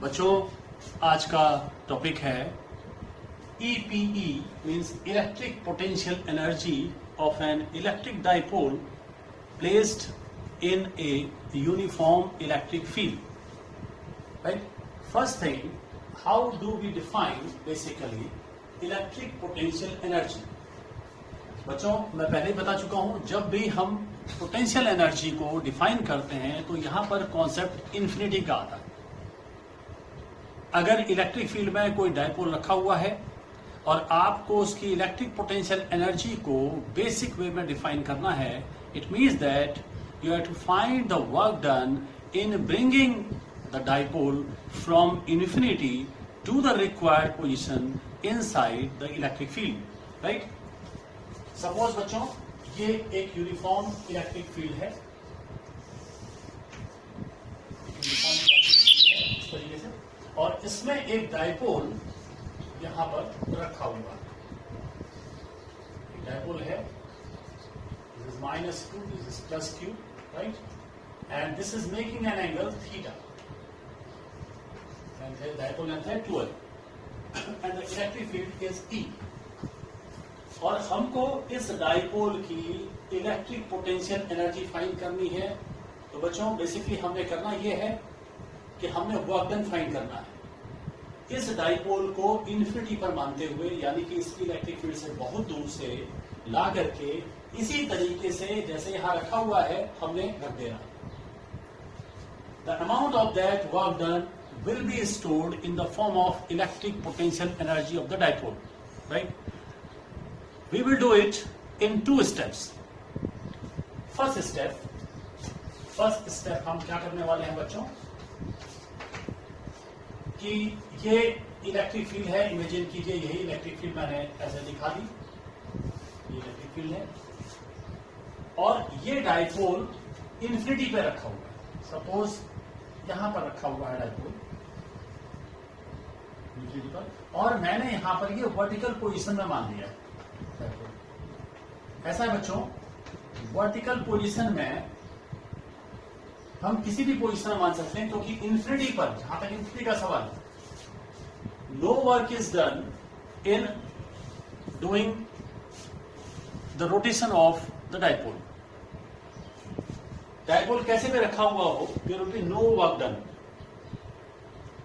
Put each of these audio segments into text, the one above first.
बच्चों आज का टॉपिक है EPE means electric potential energy of an electric dipole placed in a uniform electric field. Right, first thing, how do we define basically electric potential energy. बच्चों मैं पहले ही बता चुका हूं, जब भी हम पोटेंशियल एनर्जी को डिफाइन करते हैं तो यहां पर कॉन्सेप्ट इन्फिनिटी का आता है. अगर इलेक्ट्रिक फील्ड में कोई डायपोल रखा हुआ है और आपको उसकी इलेक्ट्रिक पोटेंशियल एनर्जी को बेसिक वे में डिफाइन करना है, it means that you have to find the work done in bringing the dipole from infinity to the required position inside the electric field. Right, suppose बच्चों ये एक uniform electric field है, इस तरीके से, और इसमें एक डायपोल यहां पर रखा हुआ है. डायपोल है, this is -q, this is +q, right, and this is making an angle theta, and dipole length है 12, and the electric field is E. और हमको इस डायपोल की इलेक्ट्रिक पोटेंशियल एनर्जी फाइंड करनी है. तो बच्चों बेसिकली हमने करना यह है कि हमने वर्क डन फाइंड करना है. इस डायपोल को इन्फिनिटी पर मानते हुए, यानी कि इसकी इलेक्ट्रिक फील्ड से बहुत दूर से ला करके इसी तरीके से जैसे यहां रखा हुआ है हमने रख देना. The amount of that work done will be stored in the form of electric potential energy of the dipole. Right, we will do it in two steps. First step हम क्या करने वाले हैं बच्चों कि ये इलेक्ट्रिक फील्ड है, imagine कीजिए यही इलेक्ट्रिक फील्ड मैंने ऐसे दिखा दी, ये इलेक्ट्रिक फील्ड है और ये डायपोल इन्फिनिटी पे रखा हुआ है. सपोज यहां पर रखा हुआ है डायपोल इन्फिनिटी पर, और मैंने यहां पर ये वर्टिकल पोजीशन में मान लिया है. ऐसा है बच्चों, वर्टिकल पोजीशन में हम किसी भी पोजीशन में मान सकते हैं, क्योंकि इन्फिनिटी पर, जहां तक इन्फिनिटी का सवाल है, no work is done in doing the rotation of the dipole. Dipole कैसे भी रखा हुआ हो, there will be no work done.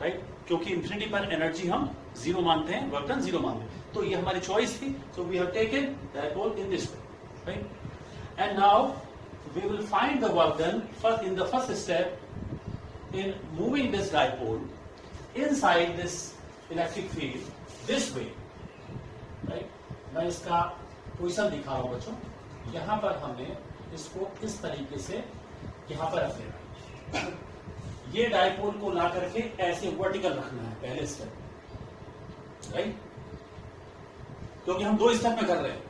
Right, क्योंकि इन्फिनिटी पर एनर्जी हम जीरो मानते हैं, वर्क डन जीरो मानते हैं. तो ये हमारी चॉइस थी, so we have taken dipole in this way. Right, and now we will find the work done first in the first step in moving this dipole inside this electric field this way. Right, मैं इसका position दिखा रहा हूं बच्चों. यहां पर हमने इसको इस तरीके से यहां पर रख देना. ये डायपोल को ला करके ऐसे वर्टिकल रखना है पहले स्टेप. राइट, क्योंकि हम दो स्टेप में कर रहे हैं,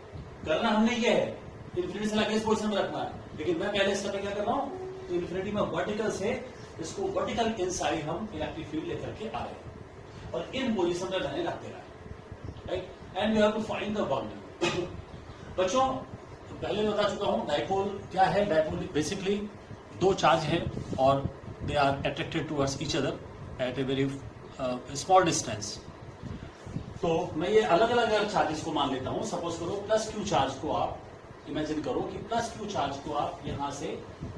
करना हमने ये है इन्फिनिटी से लाके इस पोजीशन में रखना है, लेकिन मैं पहले स्टेप में क्या कर रहा हूं, तो इन्फिनिटी में वर्टिकल से इसको वर्टिकल इनसाइड हम इलेक्ट्रिक फील्ड लेकर के आ रहे हैं और इन पोजीशन में रहने लगते रहे. Right, and we have to find the work done. बच्चों पहले बता चुका हूं डायपोल क्या है. डायपोल बेसिकली दो चार्ज है और they are attracted towards each other at a very small distance. तो मैं ये अलग अलग चार्जेस को मान लेता हूं. सपोज करो +q चार्ज को आप इमेजिन करो कि +q चार्ज को आप यहां से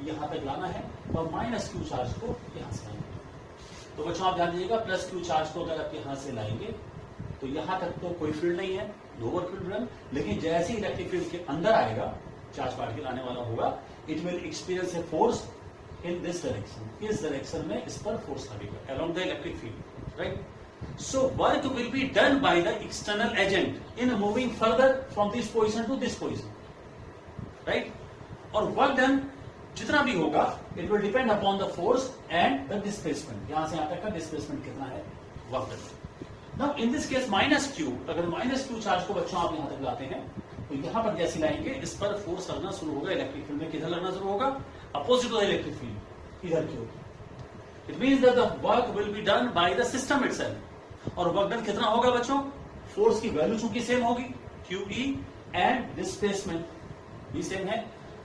यहां तक लाना है और -q चार्ज को यहां से लाना है. तो बच्चों आप ध्यान दीजिएगा, +q चार्ज को अगर आप यहां से लाएंगे तो यहां तक तो कोई फील्ड नहीं है, नो वर्क फील्ड रन, लेकिन जैसे ही इलेक्ट्रिक फील्ड के अंदर आएगा, चार्ज पार्टिकल आने वाला होगा, it will experience a force in this direction. इस डायरेक्शन में इस पर फोर्स लगेगा along the electric field. Right, so work will be done by the external agent in moving further from this position to this position. Right, और work done जितना भी होगा it will depend upon the force and the displacement. यहां से यहां तक का displacement कितना है, work done. Now in this case -q, अगर -q चार्ज को बच्चों आप यहां तक लाते हैं तो यहां पर जैसे लाएंगे इस पर फोर्स लगना शुरू होगा. इलेक्ट्रिक फील्ड में किधर लगना शुरू होगा, opposite to the electric field, इधर की ओर. It means that the work will be done by the system itself. और वर्क डन कितना होगा बच्चों, फोर्स की वैल्यू चूंकि सेम होगी QE एंड डिस्प्लेसमेंट भी सेम है,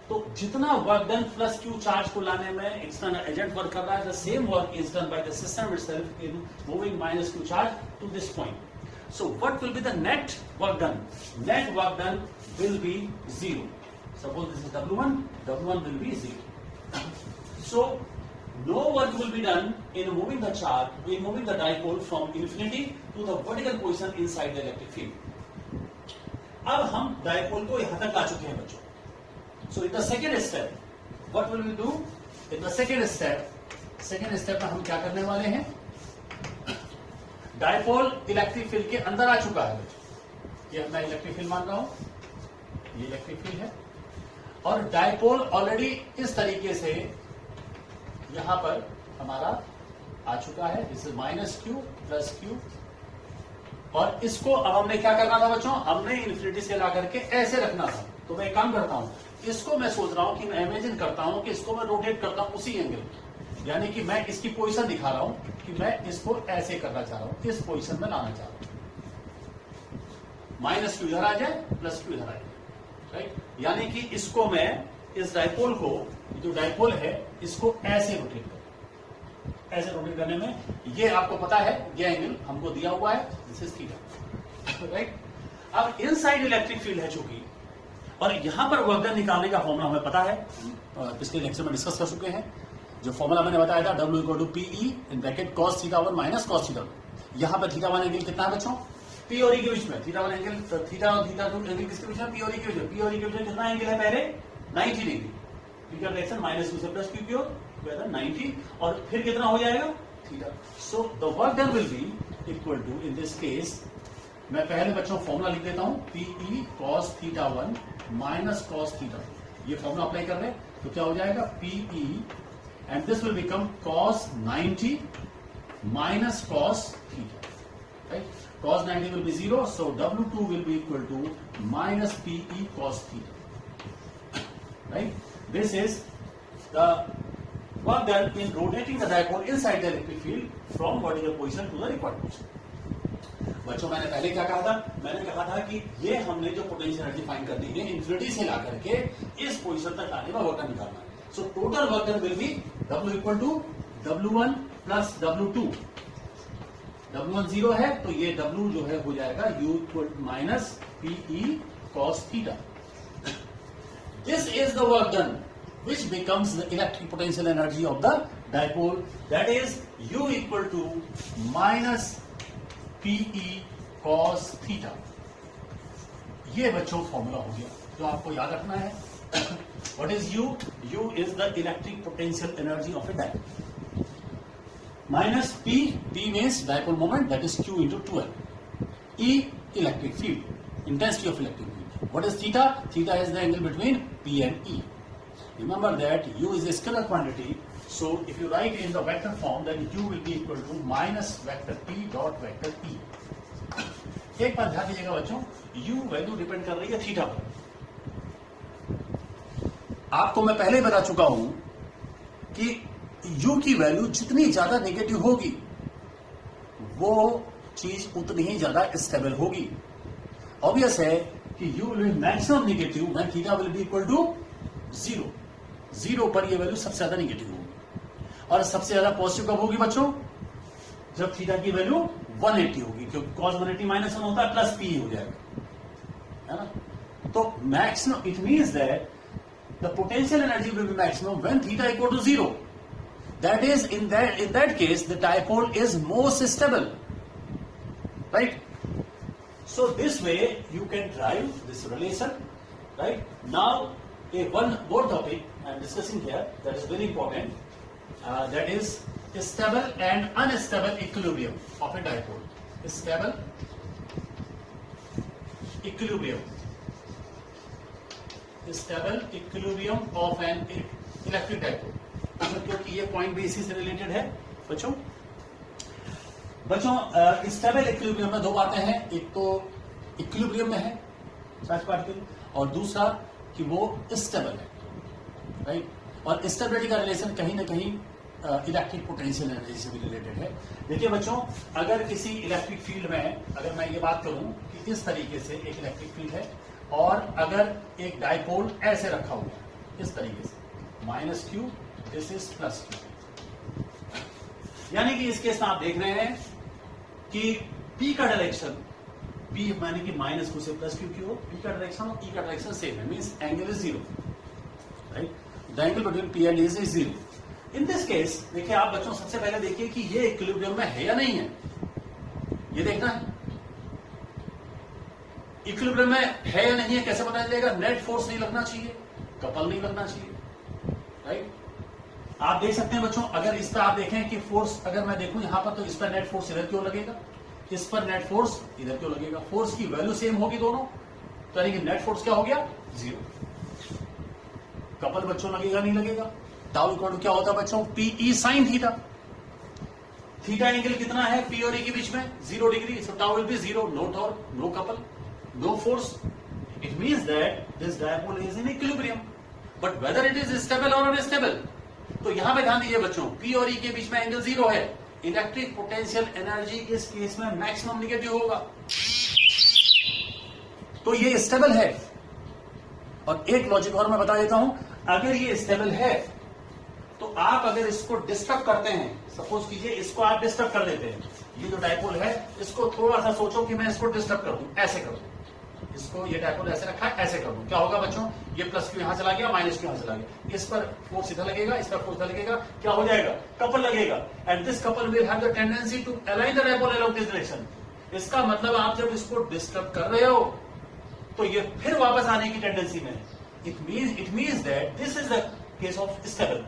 तो जितना work done plus Q charge को लाने में एक्सटर्नल एजेंट वर्क कर रहा है, the same work is done by the system itself in moving minus Q charge to this point. So what will be the net work done? Net work done will be 0। Suppose this is W1, W1 will be 0. So no work will be done in moving the charge, in moving the dipole from infinity to the vertical position inside the electric field. अब हम dipole को यहां तक ला चुके हैं बच्चों। So in the second step, what will we do? In the second step में हम क्या करने वाले हैं? डायपोल इलेक्ट्रिक फील्ड के अंदर आ चुका है बच्चों। ये मैं इलेक्ट्रिक फील्ड मान रहा हूं, ये इलेक्ट्रिक फील्ड है, और डायपोल ऑलरेडी इस तरीके से यहां पर हमारा आ चुका है। इस माइनस क्यू प्लस क्यू, और इसको अब हमने क्या करना था बच्चों? हमने इन्फिनिटी से ला करके ऐसे रखना था। तो मैं एक काम करता हूं, इसको मैं सोच रहा हूं कि मैं इमेजिन करता हूं कि इसको मैं रोटेट करता हूं उसी एंगल, यानी कि मैं इसकी पोजीशन दिखा रहा हूं कि मैं इसको ऐसे करना चाह रहा हूं, इस पोजीशन में लाना चाह रहा हूं। माइनस क्यू इधर आ जाए, प्लस क्यू इधर आ जाए, राइट? यानी कि इसको मैं, इस डायपोल को, जो डायपोल है, इसको ऐसे रोटेट करूं। ऐसे रोटेट करने में ये आपको पता है, ये एंगल हमको दिया हुआ है, दिस इज थीटा, राइट? अब इनसाइड इलेक्ट्रिक फील्ड है चूंकि, और यहां पर वर्क डन निकालने का फॉर्मूला हमें पता है, पिछले लेक्चर में डिस्कस कर चुके हैं। जो फॉर्मूला मैंने बताया था, W = PE in bracket cos θ1 minus cos θ2। यहां पर θ1 एंगल कितना है बच्चों? P और E के बीच में। θ1 एंगल, थीटा और θ2 एंगल किसके बीच में? P और E के बीच में। P और E के बीच में कितना एंगल है पहले? 90 डिग्री। ठीक है, डायरेक्शन माइनस क्यू से प्लस क्यू की ओर, 90, और फिर कितना हो जाएगा? Theta. So the work done will be equal to, in this case, मैं पहले बच्चों फॉर्मूला लिख देता हूं, PE cos θ1 माइनस cos θ2। ये फॉर्मूला अप्लाई कर रहे हैं, तो क्या हो जाएगा? PE, and this will become cos 90 minus cos theta, right? Cos 90 will be 0, so W2 will be equal to minus PE cos theta, right? This is the work done in rotating the dipole inside the electric field from vertical position to the required position. बच्चों मैंने पहले क्या कहा था? मैंने कहा था कि ये हमने जो पोटेंशियल एनर्जी फाइंड करनी है, इन्फिनिटी से ला करके इस पोजीशन तक आने में वर्क डन निकालना है। So total work done will be W equal to W1 plus W2. W1 0 है, तो ये W जो है हो जाएगा U equal minus PE cos theta. This is the work done, which becomes the electric potential energy of the dipole. That is U equal to minus PE cos theta. ये बच्चों formula हो गया जो आपको याद रखना है। What is U? U is the electric potential energy of a dipole. Minus P, P means dipole moment, that is Q into 2L. E, electric field, intensity of electric field. What is theta? Theta is the angle between P and E. Remember that U is a scalar quantity, so if you write in the vector form, then U will be equal to minus vector P dot vector E. एक बात ध्यान दीजिएगा बच्चों, U value depend कर रही है theta पर। आपको मैं पहले बता चुका हूं कि U की वैल्यू जितनी ज्यादा नेगेटिव होगी, वो चीज उतनी ही ज्यादा स्टेबल होगी। ऑब्वियस है कि U will be maximum negative when theta will be equal to 0। 0 पर ये वैल्यू सबसे ज्यादा नेगेटिव होगी, और सबसे ज्यादा पॉजिटिव कब होगी बच्चों? जब थीटा की वैल्यू 180 होगी, क्योंकि cos 180 -1 होता है, प्लस P हो जाएगा, है ना? तो maximum, it means that the potential energy will be maximum when theta equal to 0. That is, in that case, the dipole is most stable, right? So this way you can drive this relation, right? Now, one more topic I am discussing here that is very important. That is stable and unstable equilibrium of a dipole. Stable equilibrium. Stable equilibrium of an electric dipole. क्योंकि ये point भी इसी से related है बच्चों। Stable equilibrium में दो बातें हैं, एक तो इक्विलिब्रियम में है चार्ज पार्टिकल, और दूसरा कि वो स्टेबल है, राइट? और स्टेबिलिटी का रिलेशन कहीं ना कहीं इलेक्ट्रिक पोटेंशियल एनर्जी से भी रिलेटेड है। देखिए बच्चों, अगर किसी इलेक्ट्रिक फील्ड में, अगर मैं ये बात करूं कि इस तरीके से एक इलेक्ट्रिक फील्ड है, और अगर एक डाइपोल ऐसे रखा हुआ है, इस तरीके से, minus Q, this is plus Q. यानी कि इस केस में आप देख रहे हैं कि P का डायरेक्शन, P माने कि माइनस क्यू से प्लस क्यू की हो, P का डायरेक्शन और E का डायरेक्शन सेम है, means angle is zero, right. The angle between P and E is zero. In this case देखिए आप बच्चों, सबसे पहले देखिए कि ये इक्विलिब्रियम में है या नहीं है, ये देखना है। इक्विलिब्रियम में है या नहीं है कैसे पता चलेगा? नेट फोर्स नहीं लगना चाहिए, कपल नहीं लगना चाहिए, राइट। आप देख सकते हैं बच्चों, अगर इस पर आप देखें कि फोर्स अगर मैं देखूं यहां पर, तो इस पर नेट फोर्स इधर क्यों लगेगा, इस पर नेट फोर्स इधर क्यों लगेगा? फोर्स की वैल्यू सेम होगी दोनों, तो यानी कि नेट फोर्स क्या हो गया? जीरो। कपल बच्चों लगेगा नहीं लगेगा? टाउ इक्वल टू क्या होता है बच्चों? PE sin theta. Theta angle कितना है P और E के बीच में? 0 degree. So tau will be 0, no torque, no couple, no force. It means that this dipole is in equilibrium, but whether it is stable और unstable. तो यहां पे ध्यान दीजिए बच्चों, P और E के बीच में एंगल 0 है, इलेक्ट्रिक पोटेंशियल एनर्जी इस केस में मैक्सिमम निगेटिव होगा, तो ये स्टेबल है। और एक लॉजिक और मैं बता देता हूं, अगर ये स्टेबल है तो आप अगर इसको डिस्टर्ब करते हैं, सपोज कीजिए इसको आप डिस्टर्ब कर देते हैं, ये जो डायपोल है इसको थोड़ा सा सोचो कि मैं इसको डिस्टर्ब कर दूं, ऐसे कर दूं, इसको ये डायपोल ऐसे रखा है, ऐसे कर दूं, क्या होगा बच्चों? ये प्लस क्यू यहां चला गया, माइनस क्यू यहां चला गया, इस पर फोर्स इधर लगेगा, इस पर फोर्स इधर लगेगा, क्या हो जाएगा? कपल लगेगा, and this couple will have the tendency to align the dipole along this direction. इसका मतलब आप जब इसको डिस्टर्ब कर रहे हो तो ये फिर वापस आने की टेंडेंसी में है। It means that this is the case of stable,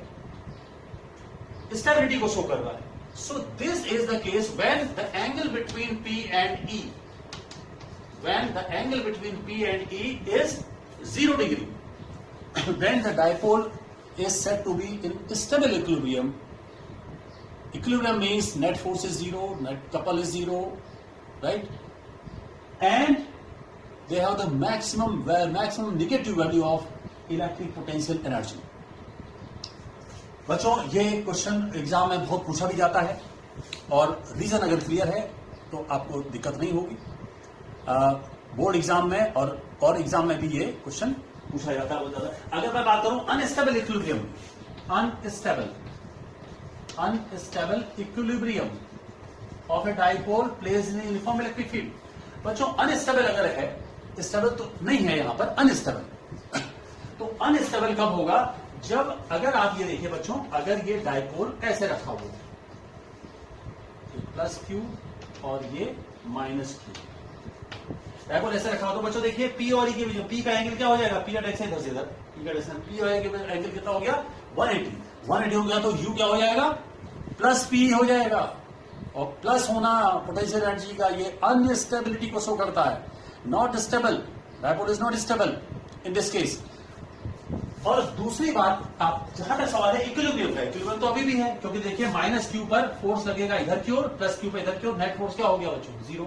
stability को शो कर रहा है। So this is the case when the angle between P and E, when the angle between P and E is 0 degree, then the dipole is said to be in stable equilibrium. Equilibrium means net force is 0, net couple is 0, right? And they have the maximum negative value of electric potential energy. बच्चों ये question exam में बहुत पूछा भी जाता है, और reason अगर क्लियर है तो आपको दिक्कत नहीं होगी। बोर्ड एग्जाम में और एग्जाम में भी ये क्वेश्चन पूछा जाता है बहुत ज्यादा। अगर मैं बात करूं unstable equilibrium, unstable equilibrium of a dipole place in uniform electric field. बच्चों अनस्टेबल अगर है, स्टेबल तो नहीं है यहां पर, अनस्टेबल। तो अनस्टेबल कब होगा? जब अगर आप ये देखिए बच्चों, अगर ये डाइपोल ऐसे रखा हुआ है, प्लस क्यू और ये माइनस क्यू, डायपोल ऐसे रखा हो, तो बच्चों देखिए P और E के बीच में P का एंगल क्या हो जाएगा? P का डायरेक्शन इधर से इधर, P का डायरेक्शन, P और E के बीच एंगल कितना हो गया? 180 हो गया, तो U क्या हो जाएगा? प्लस P हो जाएगा। और प्लस होना पोटेंशियल एनर्जी का ये अनस्टेबिलिटी को शो करता है, not stable, dipole is not stable in this case. और दूसरी बात, आप जहां तक सवाल है इक्विलिब्रियम का, इक्विलिब्रियम तो अभी भी है, क्योंकि देखिए माइनस क्यू पर फोर्स लगेगा इधर की ओर, प्लस क्यू पर इधर की ओर, नेट फोर्स क्या हो गया बच्चों? 0।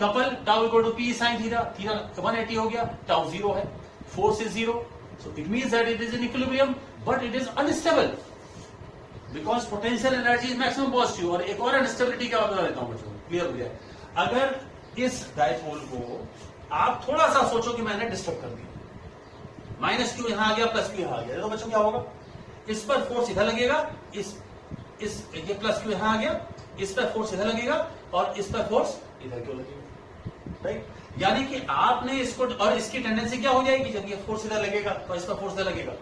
Couple tau equal to P sin theta, theta 180 हो गया, टाउ 0 है, force is 0, so it means that it is in equilibrium, but it is unstable because potential energy is maximum positive. और एक और अनस्टेबिलिटी क्या बता देता हूं बच्चों, क्लियर हो जाए। अगर इस डायपोल को आप थोड़ा सा सोचो कि मैंने डिस्टर्ब कर दिया, माइनस क्यू यहां आ गया, प्लस क्यू यहां आ गया, तो बच्चों क्या होगा? इस पर फोर्स इधर लगेगा, इस ये प्लस क्यू यहां आ गया, इस पर फोर्स इधर लगेगा, और इस पर फोर्स इधर क्यों लगेगा, राइट? यानी कि आपने इसको, और इसकी टेंडेंसी क्या हो जाएगी? जब ये फोर्स इधर लगेगा तो इस पर फोर्स इधर लगेगा,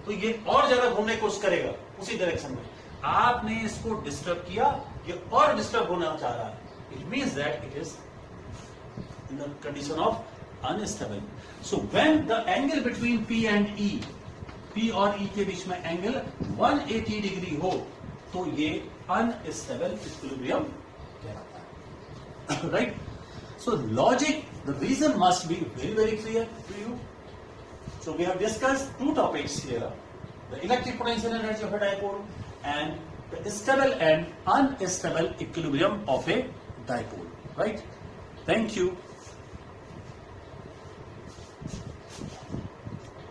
तो ये और ज्यादा घूमने की कोशिश करेगा उसी डायरेक्शन में। आपने इसको डिस्टर्ब किया, ये और डिस्टर्ब होना चाह रहा है, it means that it is in the condition of unstable. So when the angle between P and E, P और E के बीच में एंगल 180 डिग्री हो, तो ये अनस्टेबल इक्विलिब्रियम कहलाता है, right? So logic, the reason must be very, very clear to you. So we have discussed two topics here: the electric potential energy of a dipole and the stable and unstable equilibrium of a dipole. Right? Thank you.